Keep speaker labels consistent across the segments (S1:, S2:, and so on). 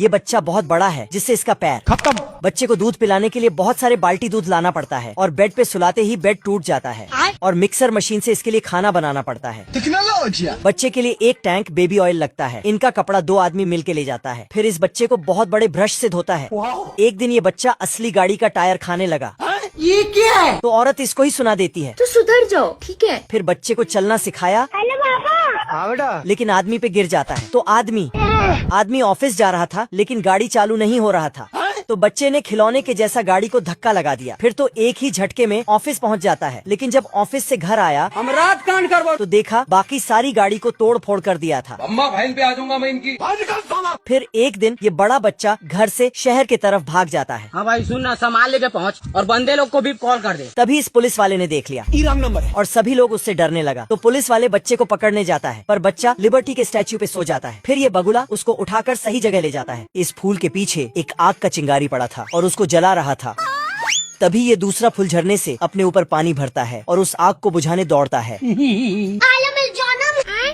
S1: ये बच्चा बहुत बड़ा है जिससे इसका पैर खत्म। बच्चे को दूध पिलाने के लिए बहुत सारे बाल्टी दूध लाना पड़ता है और बेड पे सुलाते ही बेड टूट जाता है और मिक्सर मशीन से इसके लिए खाना बनाना पड़ता है। बच्चे के लिए एक टैंक बेबी ऑयल लगता है। इनका कपड़ा 2 आदमी मिल के ले जाता है। फिर इस बच्चे को बहुत बड़े ब्रश से धोता है। एक दिन ये बच्चा असली गाड़ी का टायर खाने लगा।
S2: ये क्या है?
S1: तो औरत इसको ही सुना देती है,
S2: तो सुधर जाओ, ठीक है।
S1: फिर बच्चे को चलना सिखाया।
S3: हेलो पापा।
S1: लेकिन आदमी पे गिर जाता है। तो आदमी ऑफिस जा रहा था लेकिन गाड़ी चालू नहीं हो रहा था। तो बच्चे ने खिलौने के जैसा गाड़ी को धक्का लगा दिया। फिर तो एक ही झटके में ऑफिस पहुंच जाता है। लेकिन जब ऑफिस से घर आया
S4: हम रात कांड करवा
S1: तो देखा बाकी सारी गाड़ी को तोड़ फोड़ कर दिया था।
S4: अम्मा बहन पे आ जाऊंगा मैं इनकी।
S1: फिर एक दिन ये बड़ा बच्चा घर से शहर की तरफ भाग जाता है।
S5: हाँ भाई सुन ना, सामान लेके पहुँच और बंदे लोग को भी कॉल कर दे।
S1: तभी इस पुलिस वाले ने देख लिया
S4: नंबर है।
S1: और सभी लोग उससे डरने लगा। तो पुलिस वाले बच्चे को पकड़ने जाता है पर बच्चा लिबर्टी के स्टैच्यू पे सो जाता है। फिर ये बगुला उसको उठाकर सही जगह ले जाता है। इस फूल के पीछे एक आग का चिंगारी पड़ा था और उसको जला रहा था। तभी ये दूसरा फूल झरने से अपने ऊपर पानी भरता है और उस आग को बुझाने दौड़ता है।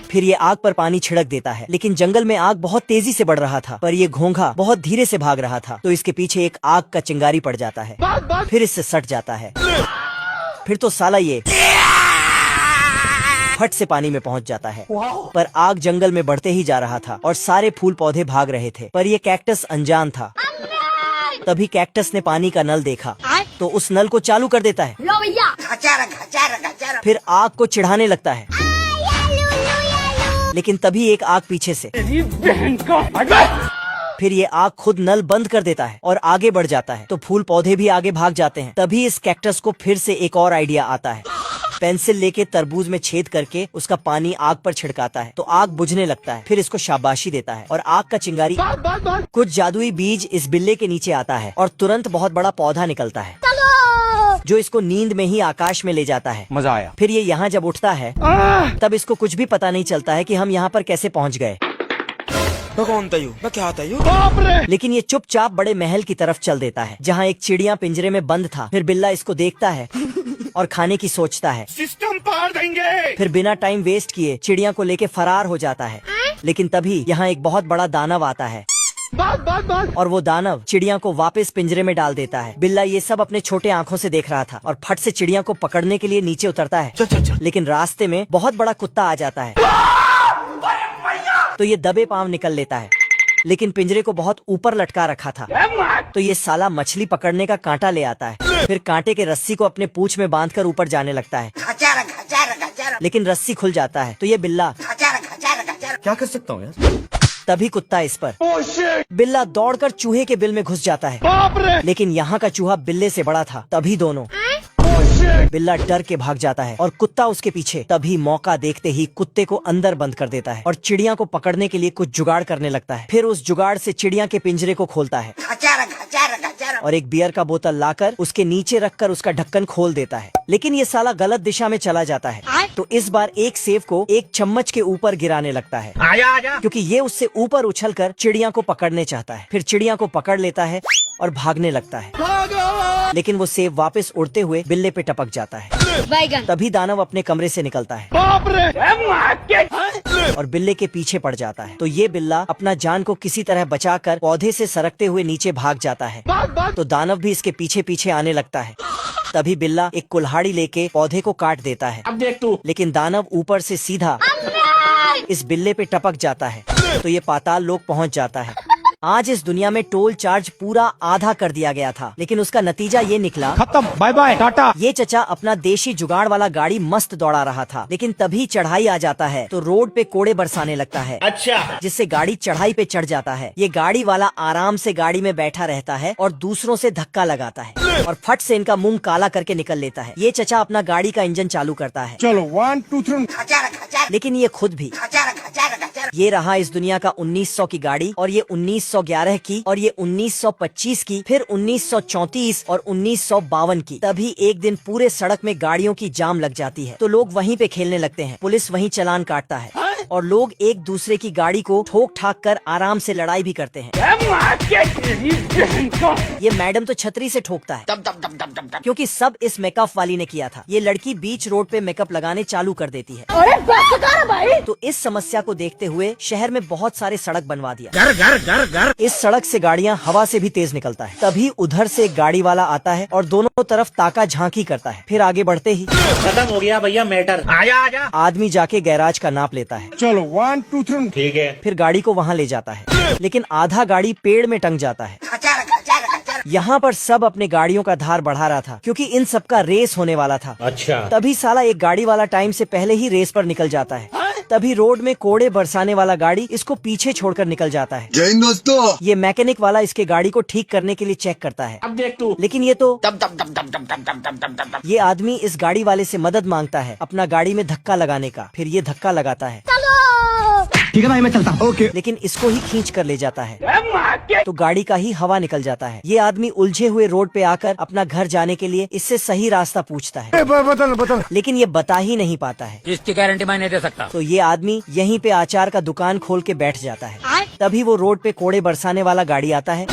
S1: फिर ये आग पर पानी छिड़क देता है। लेकिन जंगल में आग बहुत तेजी से बढ़ रहा था पर ये घोंघा बहुत धीरे से भाग रहा था। तो इसके पीछे एक आग का चिंगारी पड़ जाता है। फिर इससे सट जाता है। फिर तो साला ये फट से पानी में पहुंच जाता है। पर आग जंगल में बढ़ते ही जा रहा था और सारे फूल पौधे भाग रहे थे पर ये कैक्टस अनजान था। तभी कैक्टस ने पानी का नल देखा तो उस नल को चालू कर देता है। फिर आग को चिढ़ाने लगता है। लेकिन तभी एक आग पीछे से। फिर ये आग खुद नल बंद कर देता है और आगे बढ़ जाता है। तो फूल पौधे भी आगे भाग जाते हैं। तभी इस कैक्टस को फिर से एक और आइडिया आता है। पेंसिल लेके तरबूज में छेद करके उसका पानी आग पर छिड़काता है तो आग बुझने लगता है। फिर इसको शाबाशी देता है और आग का चिंगारी कुछ जादुई बीज इस बिल्ले के नीचे आता है और तुरंत बहुत बड़ा पौधा निकलता है जो इसको नींद में ही आकाश में ले जाता है।
S4: मजा आया।
S1: फिर ये यहाँ जब उठता है तब इसको कुछ भी पता नहीं चलता है कि हम यहाँ पर कैसे पहुँच गए। लेकिन ये चुपचाप बड़े महल की तरफ चल देता है जहाँ एक चिड़िया पिंजरे में बंद था। फिर बिल्ला इसको देखता है और खाने की सोचता है।
S4: सिस्टम पार देंगे।
S1: फिर बिना टाइम वेस्ट किए चिड़िया को लेके फरार हो जाता है। लेकिन तभी यहाँ एक बहुत बड़ा दानव आता है और वो दानव चिड़िया को वापस पिंजरे में डाल देता है। बिल्ला ये सब अपने छोटे आंखों से देख रहा था और फट से चिड़िया को पकड़ने के लिए नीचे उतरता है। लेकिन रास्ते में बहुत बड़ा कुत्ता आ जाता है तो ये दबे पांव निकल लेता है। लेकिन पिंजरे को बहुत ऊपर लटका रखा था तो ये साला मछली पकड़ने का कांटा ले आता है। फिर कांटे के रस्सी को अपने पूंछ में बांधकर ऊपर जाने लगता है। लेकिन रस्सी खुल जाता है तो ये बिल्ला
S4: क्या कर सकता हूँ यार।
S1: तभी कुत्ता इस पर। बिल्ला दौड़कर चूहे के बिल में घुस जाता है। लेकिन यहाँ का चूहा बिल्ले से बड़ा था। तभी दोनों बिल्ला डर के भाग जाता है और कुत्ता उसके पीछे। तभी मौका देखते ही कुत्ते को अंदर बंद कर देता है और चिड़िया को पकड़ने के लिए कुछ जुगाड़ करने लगता है। फिर उस जुगाड़ से चिड़िया के पिंजरे को खोलता है और एक बियर का बोतल लाकर उसके नीचे रखकर उसका ढक्कन खोल देता है। लेकिन ये साला गलत दिशा में चला जाता है तो इस बार एक सेब को एक चम्मच के ऊपर गिराने लगता है क्योंकि ये उससे ऊपर उछलकर चिड़िया को पकड़ने चाहता है। फिर चिड़िया को पकड़ लेता है और भागने लगता है। लेकिन वो सेब वापस उड़ते हुए बिल्ले पे टपक जाता है। तभी दानव अपने कमरे से निकलता है और बिल्ले के पीछे पड़ जाता है। तो ये बिल्ला अपना जान को किसी तरह बचाकर पौधे से सरकते हुए नीचे भाग जाता है। तो दानव भी इसके पीछे पीछे आने लगता है। तभी बिल्ला एक कुल्हाड़ी लेके पौधे को काट देता है।
S4: अब देख तू।
S1: लेकिन दानव ऊपर से सीधा इस बिल्ले पे टपक जाता है तो ये पाताल लोक पहुंच जाता है। आज इस दुनिया में टोल चार्ज पूरा आधा कर दिया गया था लेकिन उसका नतीजा ये निकला
S4: खत्म। Bye bye tata.
S1: ये चचा अपना देशी जुगाड़ वाला गाड़ी मस्त दौड़ा रहा था। लेकिन तभी चढ़ाई आ जाता है तो रोड पे कोड़े बरसाने लगता है।
S4: अच्छा।
S1: जिससे गाड़ी चढ़ाई पे चढ़ जाता है। ये गाड़ी वाला आराम से गाड़ी में बैठा रहता है और दूसरों से धक्का लगाता है और फट से इनका मुंह काला करके निकल लेता है। ये चचा अपना गाड़ी का इंजन चालू करता है।
S4: चलो 1 2 3।
S1: लेकिन ये खुद भी। ये रहा इस दुनिया का 1900 की गाड़ी और ये 1911 की और ये 1925 की, फिर 1934 और 1952 की। तभी एक दिन पूरे सड़क में गाड़ियों की जाम लग जाती है तो लोग वहीं पे खेलने लगते हैं। पुलिस वहीं चालान काटता है। और लोग एक दूसरे की गाड़ी को ठोक ठाक कर आराम से लड़ाई भी करते हैं। ये मैडम तो छतरी से ठोकता है क्योंकि सब इस मेकअप वाली ने किया था। ये लड़की बीच रोड पे मेकअप लगाने चालू कर देती है।
S2: अरे बस कर भाई।
S1: तो इस समस्या को देखते हुए शहर में बहुत सारे सड़क बनवा दिया।
S4: घर घर घर घर।
S1: इस सड़क से गाड़ियां हवा से भी तेज निकलता है। तभी उधर से एक गाड़ी वाला आता है और दोनों तरफ ताका झांकी करता है। फिर आगे बढ़ते ही
S6: खत्म हो गया भैया मैटर।
S4: आजा आजा।
S1: आदमी जाके गैराज का नाप लेता है।
S4: चलो 1 2 3।
S6: ठीक है।
S1: फिर गाड़ी को वहाँ ले जाता है, लेकिन आधा गाड़ी पेड़ में टंग जाता है। यहाँ पर सब अपने गाड़ियों का धार बढ़ा रहा था क्योंकि इन सबका रेस होने वाला था।
S6: अच्छा।
S1: तभी साला एक गाड़ी वाला टाइम से पहले ही रेस पर निकल जाता है। तभी रोड में कोड़े बरसाने वाला गाड़ी इसको पीछे छोड़कर निकल जाता है।
S7: जय हिंद दोस्तों।
S1: ये मैकेनिक वाला इसके गाड़ी को ठीक करने के लिए चेक करता है।
S6: अब देख तू।
S1: लेकिन ये तो ये आदमी इस गाड़ी वाले से मदद मांगता है अपना गाड़ी में धक्का लगाने का। फिर ये धक्का लगाता है,
S3: ठीक है भाई मैं चलता हूँ। ओके।
S1: लेकिन इसको ही खींच कर ले जाता है तो गाड़ी का ही हवा निकल जाता है। ये आदमी उलझे हुए रोड पे आकर अपना घर जाने के लिए इससे सही रास्ता पूछता है,
S3: बता।
S1: लेकिन ये बता ही नहीं पाता है।
S5: इसकी गारंटी मैं नहीं दे सकता।
S1: तो ये आदमी यहीं पे आचार का दुकान खोल के बैठ जाता है। तभी वो रोड पे कोड़े बरसाने वाला गाड़ी आता है